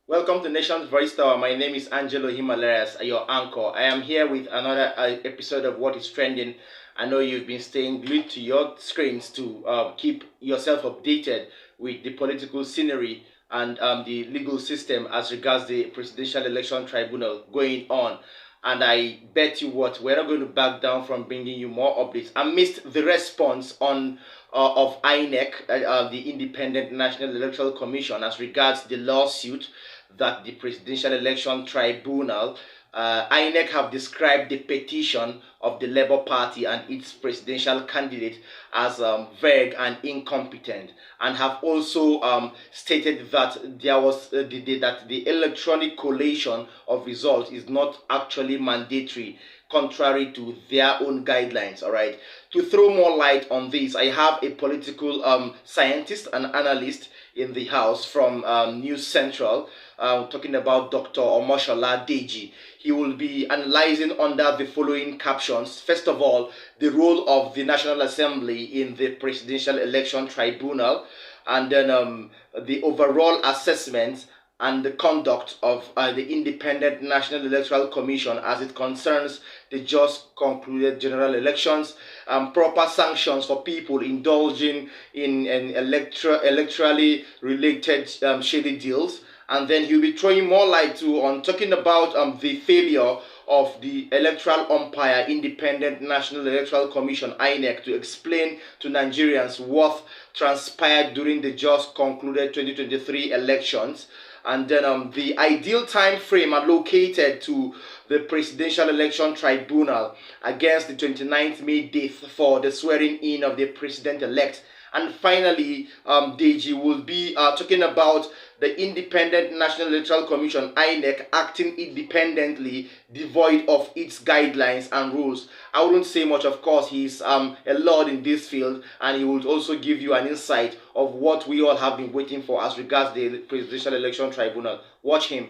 Welcome to Nation's Voice Tower. My name is Angelo Himalayas, your anchor. I am here with another episode of What is Trending. I know you've been staying glued to your screens to keep yourself updated with the political scenery and the legal system as regards the Presidential Election Tribunal going on. And I bet you what, we're not going to back down from bringing you more updates amidst the response on of INEC, the Independent National Electoral Commission, as regards the lawsuit that the Presidential Election Tribunal, INEC, have described the petition of the Labour Party and its presidential candidate as vague and incompetent, and have also stated that there was that the electronic collation of results is not actually mandatory, contrary to their own guidelines. All right. To throw more light on this, I have a political scientist and analyst in the house from News Central, talking about Dr. Omoshola Deji. He will be analyzing under the following captions. First of all, the role of the National Assembly in the Presidential Election Tribunal, and then the overall assessment and the conduct of the Independent National Electoral Commission as it concerns the just concluded general elections, proper sanctions for people indulging in electorally related shady deals. And then he'll be throwing more light to on talking about the failure of the Electoral Umpire Independent National Electoral Commission, INEC, to explain to Nigerians what transpired during the just concluded 2023 elections. And then the ideal time frame allocated to the Presidential Election Tribunal against the 29th May date for the swearing in of the president-elect. And finally, Deji will be talking about the Independent National Electoral Commission, INEC, acting independently, devoid of its guidelines and rules. I wouldn't say much, of course. He's a lord in this field, and he will also give you an insight of what we all have been waiting for as regards the Presidential Election Tribunal. Watch him.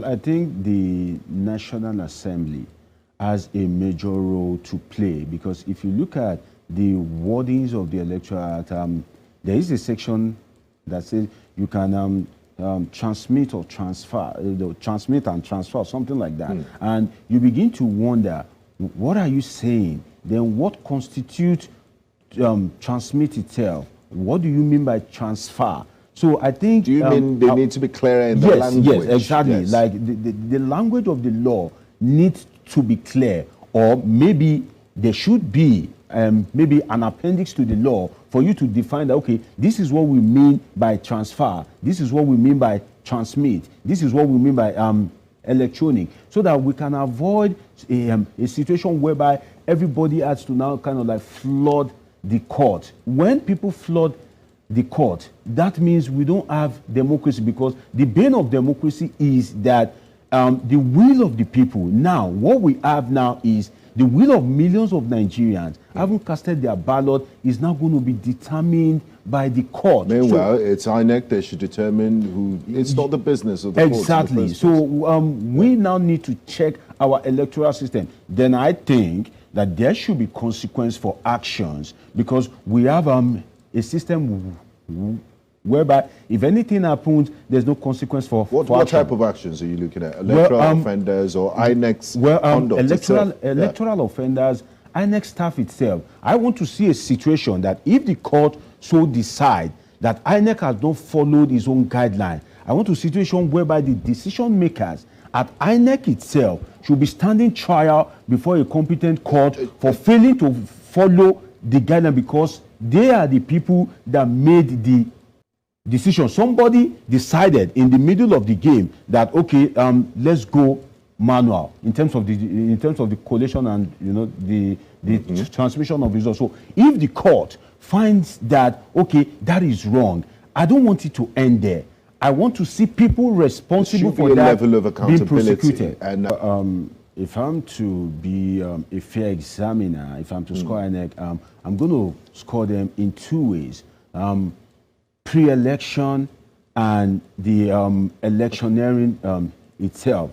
I think the National Assembly has a major role to play, because if you look at the wordings of the Electoral Act, there is a section that says you can transmit or transfer, transmit and transfer, something like that. And you begin to wonder, what are you saying? Then what constitutes transmit itself? What do you mean by transfer? So I think... Do you mean they need to be clearer in the language? Yes, exactly. Yes. Like the language of the law needs to be clear, or maybe there should be maybe an appendix to the law for you to define that, okay, this is what we mean by transfer, this is what we mean by transmit, this is what we mean by electronic, so that we can avoid a situation whereby everybody has to now kind of like flood the court. When people flood the court, that means we don't have democracy, because the bane of democracy is that the will of the people. Now, what we have now is the will of millions of Nigerians haven't casted their ballot is now going to be determined by the court. Meanwhile, it's INEC that should determine who. It's not the business of the court. Exactly. So we now need to check our electoral system. Then I think that there should be consequence for actions, because we have a system whereby if anything happens, there's no consequence for what type of actions are you looking at? Electoral offenders or INEC's conduct? Electoral offenders, INEC staff itself. I want to see a situation that if the court so decide that INEC has not followed its own guideline, I want a situation whereby the decision makers at INEC itself should be standing trial before a competent court for failing to follow the guideline, because they are the people that made the decision. Somebody decided in the middle of the game that, okay, let's go manual in terms of the collation and the transmission of results. So if the court finds that, okay, that is wrong, I don't want it to end there. I want to see people responsible for that level of accountability being prosecuted. And if I'm to be a fair examiner, if I'm to score INEC, I'm going to score them in two ways. Pre-election and the electioneering itself.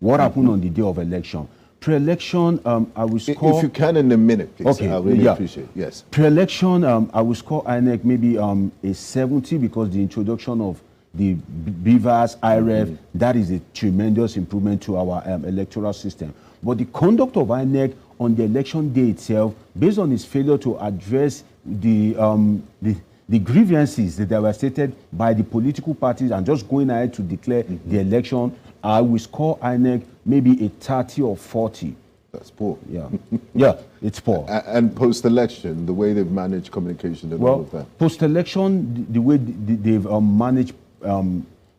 What happened on the day of election. Pre-election, I will score... If you can in a minute, please. Okay, I really appreciate it. Yes. Pre-election, I will score INEC maybe a 70, because the introduction of the BVAS, IREF, that is a tremendous improvement to our electoral system. But the conduct of INEC on the election day itself, based on its failure to address the grievances that were stated by the political parties and just going ahead to declare the election, I will score INEC maybe a 30 or 40. That's poor. Yeah, yeah, it's poor. And post-election, the way they've managed communication and all of that. Post-election, the way they've managed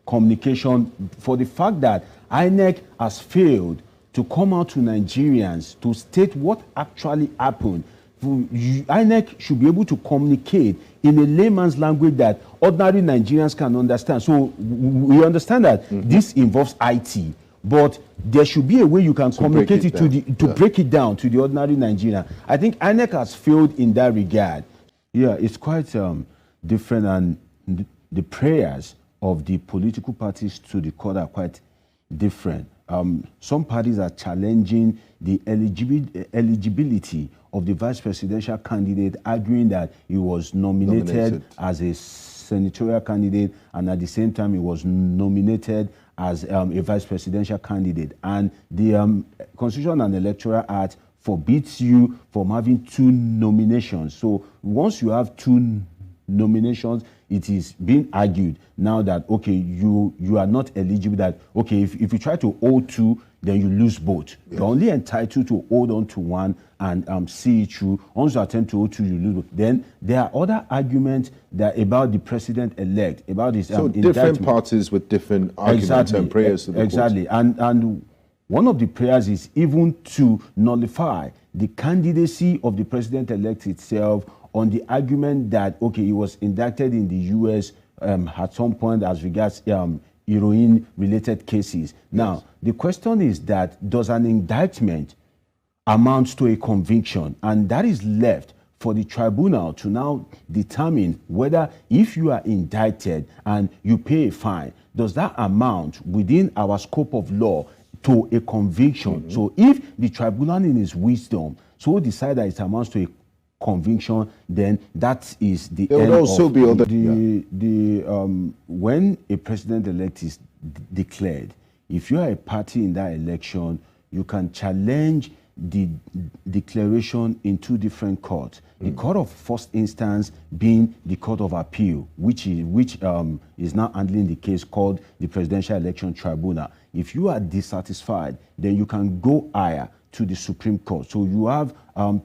communication, for the fact that INEC has failed to come out to Nigerians to state what actually happened. INEC should be able to communicate in a layman's language that ordinary Nigerians can understand. So we understand that this involves IT, but there should be a way you can communicate it to break it down to the ordinary Nigerian. I think INEC has failed in that regard. Yeah, it's quite different, and the prayers of the political parties to the court are quite different. Some parties are challenging the eligibility of the vice presidential candidate, arguing that he was nominated as a senatorial candidate, and at the same time he was nominated as a vice presidential candidate. And the Constitution and Electoral Act forbids you from having two nominations. So once you have two nominations, it is being argued now that, okay, you are not eligible, that, okay, if you try to hold two, then you lose both. Yes. You're only entitled to hold on to one and see it through. Once you attempt to hold two, you lose both. Then there are other arguments that about the president-elect, about his so different parties with different arguments and prayers to the Exactly. And one of the prayers is even to nullify the candidacy of the president-elect itself on the argument that, okay, he was indicted in the U.S. At some point as regards heroin-related cases. Yes. Now, the question is that, does an indictment amount to a conviction? And that is left for the tribunal to now determine whether, if you are indicted and you pay a fine, does that amount within our scope of law to a conviction? So if the tribunal in its wisdom so decide that it amounts to a conviction, then that is the there end would also of be other when a president-elect is declared. If you are a party in that election, you can challenge the declaration in two different courts. The court of first instance being the court of appeal, which is now handling the case, called the Presidential Election Tribunal. If you are dissatisfied, then you can go higher to the Supreme Court. So you have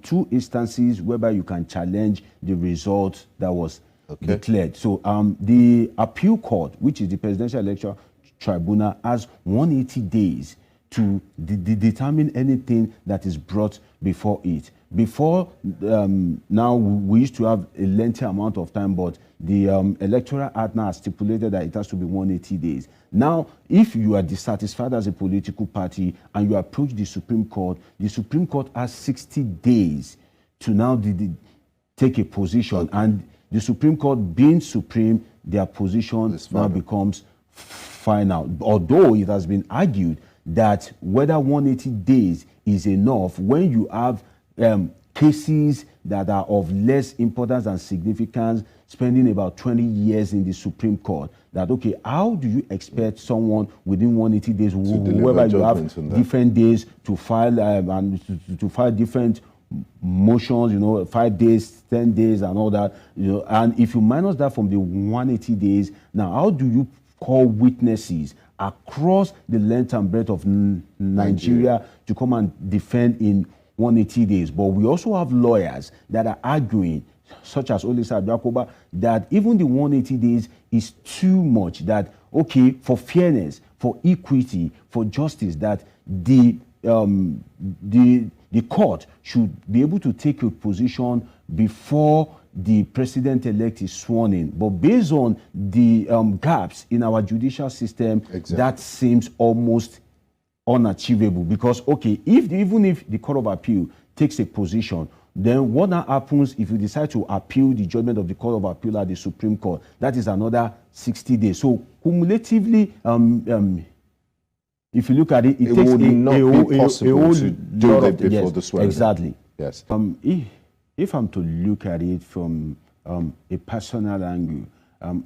two instances whereby you can challenge the result that was declared. So the appeal court, which is the Presidential Election Tribunal, has 180 days to determine anything that is brought before it. Before, now we used to have a lengthy amount of time, but the Electoral Act now has stipulated that it has to be 180 days. Now, if you are dissatisfied as a political party and you approach the Supreme Court has 60 days to now take a position. And the Supreme Court being supreme, their position now becomes final. Although it has been argued that whether 180 days is enough when you have cases that are of less importance and significance spending about 20 years in the Supreme Court, that, okay, how do you expect someone within 180 days, whereby you have different days to file and to file different motions, 5 days, 10 days and all that, and if you minus that from the 180 days, now how do you call witnesses across the length and breadth of Nigeria to come and defend in 180 days? But we also have lawyers that are arguing, such as Olisa Abiakoba, that even the 180 days is too much, that, okay, for fairness, for equity, for justice, that the court should be able to take a position before the president-elect is sworn in. But based on the gaps in our judicial system, that seems almost unachievable. Because, okay, even if the Court of Appeal takes a position, then what now happens if you decide to appeal the judgment of the Court of Appeal at the Supreme Court? That is another 60 days. So cumulatively, if you look at it, it takes would not be possible to do that before the swearing. Exactly. Yes. If I'm to look at it from a personal angle,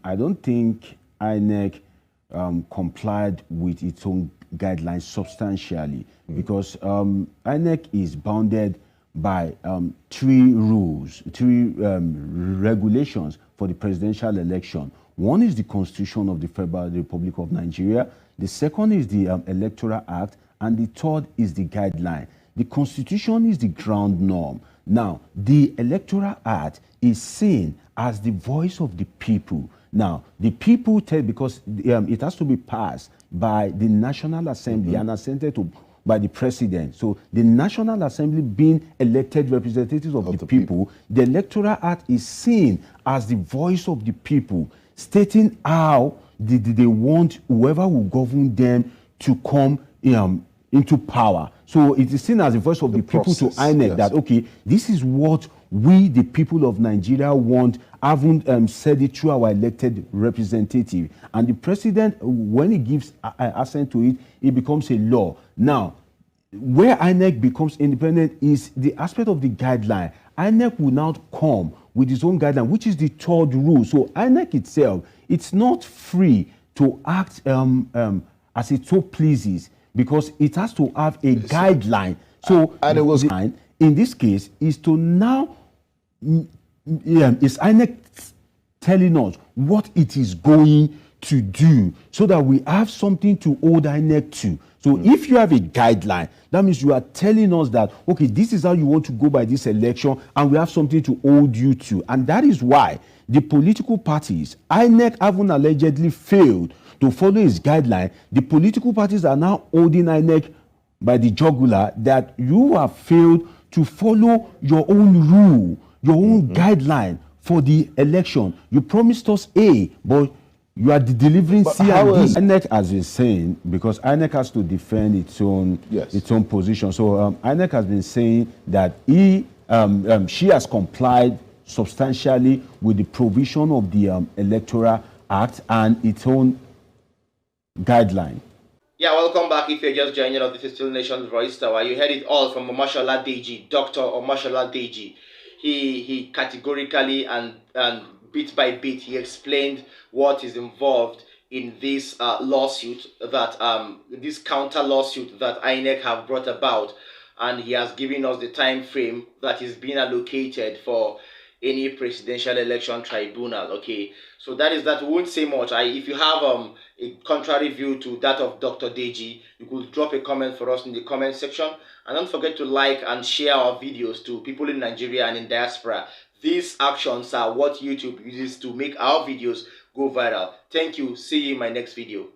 I don't think INEC complied with its own guidelines substantially, because INEC is bounded by three rules, three regulations for the presidential election. One is the Constitution of the Federal Republic of Nigeria, the second is the Electoral Act, and the third is the guideline. The Constitution is the ground norm. Now, the Electoral Act is seen as the voice of the people. Now, the people tell, because it has to be passed by the National Assembly and assented to by the president. So the National Assembly being elected representatives of the people, the Electoral Act is seen as the voice of the people, stating how they want whoever will govern them to come into power. So it is seen as the voice of the people to INEC, that, okay, this is what we, the people of Nigeria, want, haven't said it through our elected representative. And the president, when he gives assent to it, it becomes a law. Now, where INEC becomes independent is the aspect of the guideline. INEC will now come with its own guideline, which is the third rule. So INEC itself, it's not free to act as it so pleases, because it has to have a guideline. So in this case is to now, is INEC telling us what it is going to do, so that we have something to hold INEC to. So if you have a guideline, that means you are telling us that, okay, this is how you want to go by this election, and we have something to hold you to. And that is why the political parties, INEC having allegedly failed to follow its guideline, the political parties are now holding INEC by the jugular, that you have failed to follow your own rule, your own guideline for the election. You promised us A, but you are delivering C and D. INEC has been saying, because INEC has to defend its own position. So INEC has been saying that she has complied substantially with the provision of the Electoral Act and its own guideline. Yeah, welcome back. If you're just joining us, this is still Nation's Voice Tower. You heard it all from Omashola Deji, Dr. Omashola Deji. He categorically and bit by bit, he explained what is involved in this lawsuit, that this counter lawsuit that INEC have brought about, and he has given us the time frame that is being allocated for any presidential election tribunal. Okay, so that is that. We won't say much. If you have a contrary view to that of Dr. Deji, you could drop a comment for us in the comment section, and don't forget to like and share our videos to people in Nigeria and in diaspora. These actions are what YouTube uses to make our videos go viral. Thank you. See you in my next video.